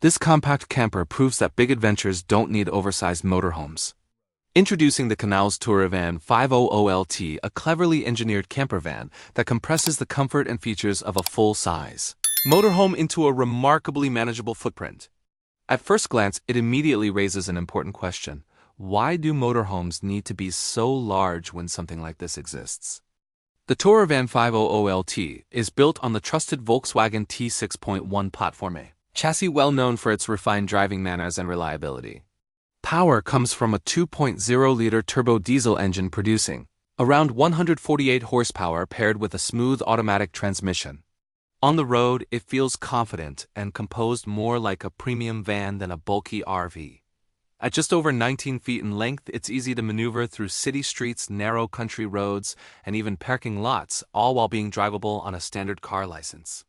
This compact camper proves that big adventures don't need oversized motorhomes. Introducing the MotorHome 500LT, a cleverly engineered camper van that compresses the comfort and features of a full-size motorhome into a remarkably manageable footprint. At first glance, it immediately raises an important question. Why do motorhomes need to be so large when something like this exists? The MotorHome 500LT is built on the trusted Volkswagen T6.1 platform, a chassis well known for its refined driving manners and reliability. Power comes from a 2.0-liter turbo diesel engine producing around 148 horsepower paired with a smooth automatic transmission. On the road, it feels confident and composed more like a premium van than a bulky RV. At just over 19 feet in length, it's easy to maneuver through city streets, narrow country roads, and even parking lots, all while being drivable on a standard car license.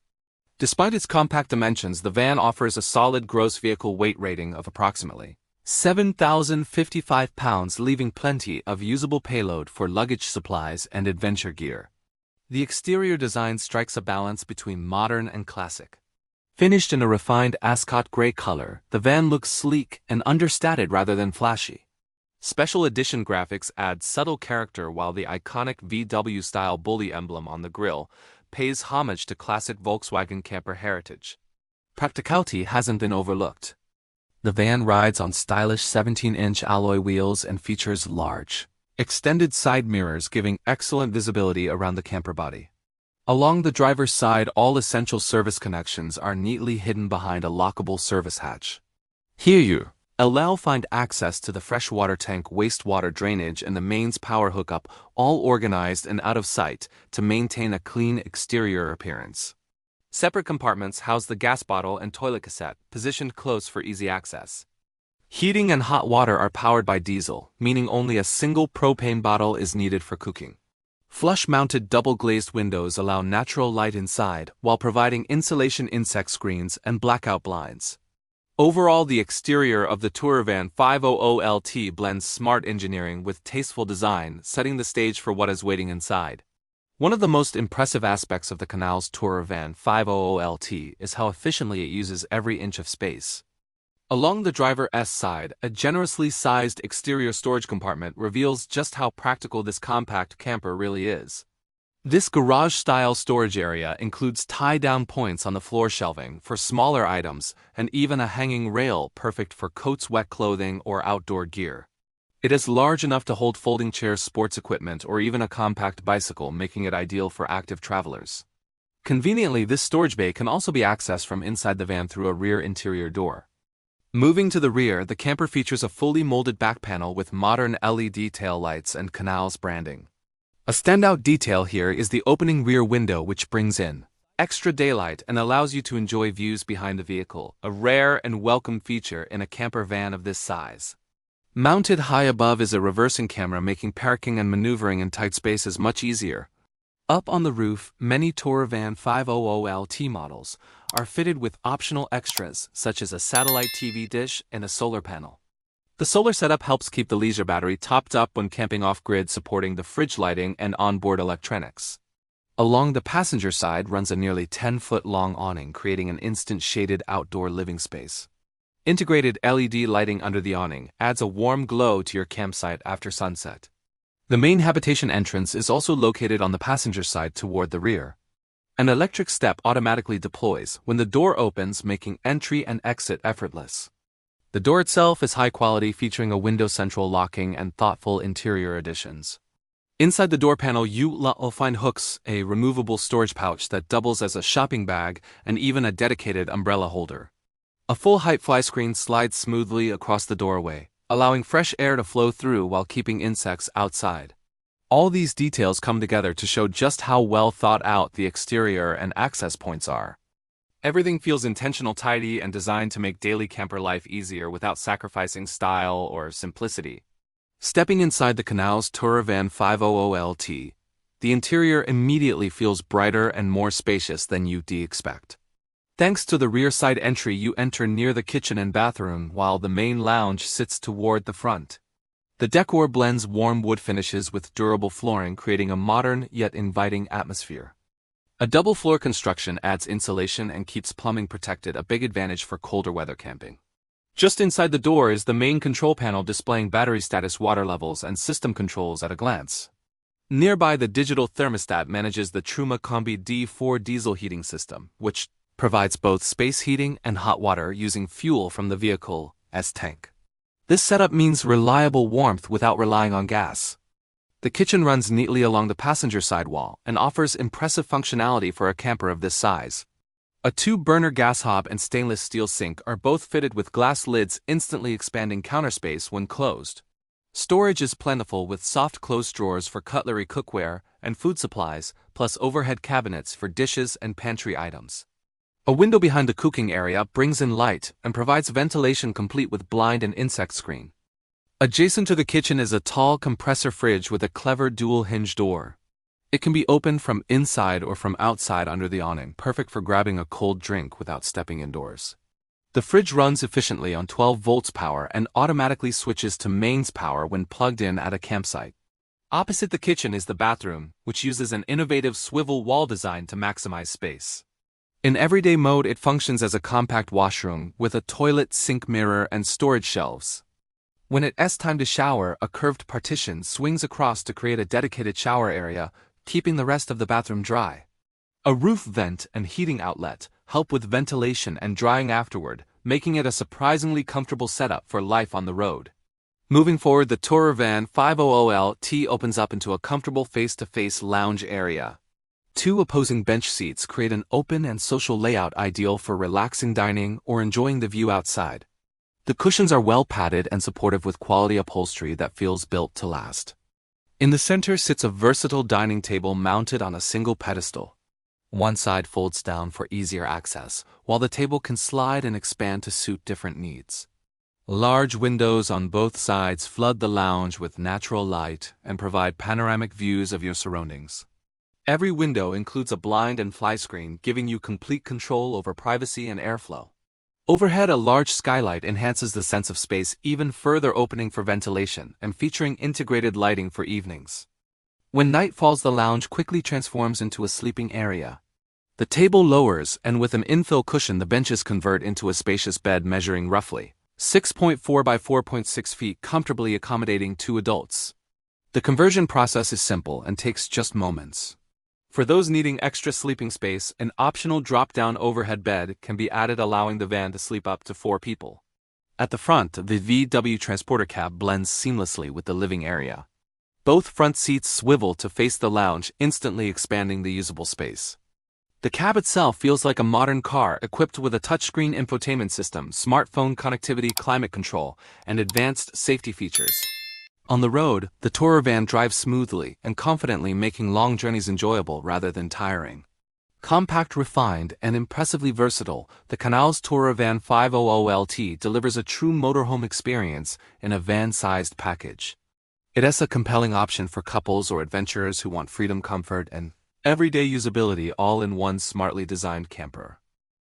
Despite its compact dimensions, the van offers a solid gross vehicle weight rating of approximately 7,055 pounds, leaving plenty of usable payload for luggage, supplies, and adventure gear. The exterior design strikes a balance between modern and classic. Finished in a refined Ascot gray color, the van looks sleek and understated rather than flashy. Special edition graphics add subtle character, while the iconic VW-style bully emblem on the grille pays homage to classic Volkswagen camper heritage. Practicality hasn't been overlooked. The van rides on stylish 17-inch alloy wheels and features large, extended side mirrors giving excellent visibility around the camper body. Along the driver's side, all essential service connections are neatly hidden behind a lockable service hatch. Here you allow find access to the freshwater tank, wastewater drainage, and the mains power hookup, all organized and out of sight to maintain a clean exterior appearance. Separate compartments house the gas bottle and toilet cassette, positioned close for easy access. Heating and hot water are powered by diesel, meaning only a single propane bottle is needed for cooking. Flush-mounted double-glazed windows allow natural light inside, while providing insulation insect screens and blackout blinds. Overall, the exterior of the MotorHome 500LT blends smart engineering with tasteful design, setting the stage for what is waiting inside. One of the most impressive aspects of the MotorHome 500LT is how efficiently it uses every inch of space. Along the driver's side, a generously sized exterior storage compartment reveals just how practical this compact camper really is. This garage-style storage area includes tie-down points on the floor shelving for smaller items and even a hanging rail perfect for coats, wet clothing, or outdoor gear. It is large enough to hold folding chairs, sports equipment, or even a compact bicycle, making it ideal for active travelers. Conveniently, this storage bay can also be accessed from inside the van through a rear interior door. Moving to the rear, the camper features a fully molded back panel with modern LED tail lights and canals branding. A standout detail here is the opening rear window, which brings in extra daylight and allows you to enjoy views behind the vehicle, a rare and welcome feature in a camper van of this size. Mounted high above is a reversing camera, making parking and maneuvering in tight spaces much easier. Up on the roof, many MotorHome 500LT models are fitted with optional extras such as a satellite TV dish and a solar panel. The solar setup helps keep the leisure battery topped up when camping off-grid, supporting the fridge lighting and onboard electronics. Along the passenger side runs a nearly 10-foot-long awning, creating an instant shaded outdoor living space. Integrated LED lighting under the awning adds a warm glow to your campsite after sunset. The main habitation entrance is also located on the passenger side toward the rear. An electric step automatically deploys when the door opens, making entry and exit effortless. The door itself is high quality, featuring a window central locking and thoughtful interior additions. Inside the door panel, you will find hooks, a removable storage pouch that doubles as a shopping bag, and even a dedicated umbrella holder. A full-height fly screen slides smoothly across the doorway, allowing fresh air to flow through while keeping insects outside. All these details come together to show just how well thought out the exterior and access points are. Everything feels intentional, tidy, and designed to make daily camper life easier without sacrificing style or simplicity. Stepping inside the MotorHome 500LT, the interior immediately feels brighter and more spacious than you'd expect. Thanks to the rear side entry, you enter near the kitchen and bathroom, while the main lounge sits toward the front. The decor blends warm wood finishes with durable flooring, creating a modern yet inviting atmosphere. A double-floor construction adds insulation and keeps plumbing protected, a big advantage for colder weather camping. Just inside the door is the main control panel displaying battery status, water levels, and system controls at a glance. Nearby, the digital thermostat manages the Truma Combi D4 diesel heating system, which provides both space heating and hot water using fuel from the vehicle's tank. This setup means reliable warmth without relying on gas. The kitchen runs neatly along the passenger side wall and offers impressive functionality for a camper of this size. A 2-burner gas hob and stainless steel sink are both fitted with glass lids, instantly expanding counter space when closed. Storage is plentiful with soft closed drawers for cutlery, cookware, and food supplies, plus overhead cabinets for dishes and pantry items. A window behind the cooking area brings in light and provides ventilation, complete with blind and insect screen. Adjacent to the kitchen is a tall compressor fridge with a clever dual-hinge door. It can be opened from inside or from outside under the awning, perfect for grabbing a cold drink without stepping indoors. The fridge runs efficiently on 12 volts power and automatically switches to mains power when plugged in at a campsite. Opposite the kitchen is the bathroom, which uses an innovative swivel wall design to maximize space. In everyday mode, it functions as a compact washroom with a toilet, sink, mirror, and storage shelves. When it's time to shower, a curved partition swings across to create a dedicated shower area, keeping the rest of the bathroom dry. A roof vent and heating outlet help with ventilation and drying afterward, making it a surprisingly comfortable setup for life on the road. Moving forward, the TinyHomeOnWheels 500LT opens up into a comfortable face-to-face lounge area. 2 opposing bench seats create an open and social layout, ideal for relaxing dining or enjoying the view outside. The cushions are well padded and supportive with quality upholstery that feels built to last. In the center sits a versatile dining table mounted on a single pedestal. One side folds down for easier access, while the table can slide and expand to suit different needs. Large windows on both sides flood the lounge with natural light and provide panoramic views of your surroundings. Every window includes a blind and fly screen, giving you complete control over privacy and airflow. Overhead, a large skylight enhances the sense of space, even further opening for ventilation and featuring integrated lighting for evenings. When night falls, the lounge quickly transforms into a sleeping area. The table lowers, and with an infill cushion, the benches convert into a spacious bed measuring roughly 6.4 by 4.6 feet, comfortably accommodating 2 adults. The conversion process is simple and takes just moments. For those needing extra sleeping space, an optional drop-down overhead bed can be added, allowing the van to sleep up to 4 people. At the front, the VW transporter cab blends seamlessly with the living area. Both front seats swivel to face the lounge, instantly expanding the usable space. The cab itself feels like a modern car, equipped with a touchscreen infotainment system, smartphone connectivity, climate control, and advanced safety features. On the road, the tourer van drives smoothly and confidently, making long journeys enjoyable rather than tiring. Compact, refined, and impressively versatile, the CampervanLife 500LT delivers a true motorhome experience in a van-sized package. It is a compelling option for couples or adventurers who want freedom, comfort, and everyday usability all in one smartly designed camper.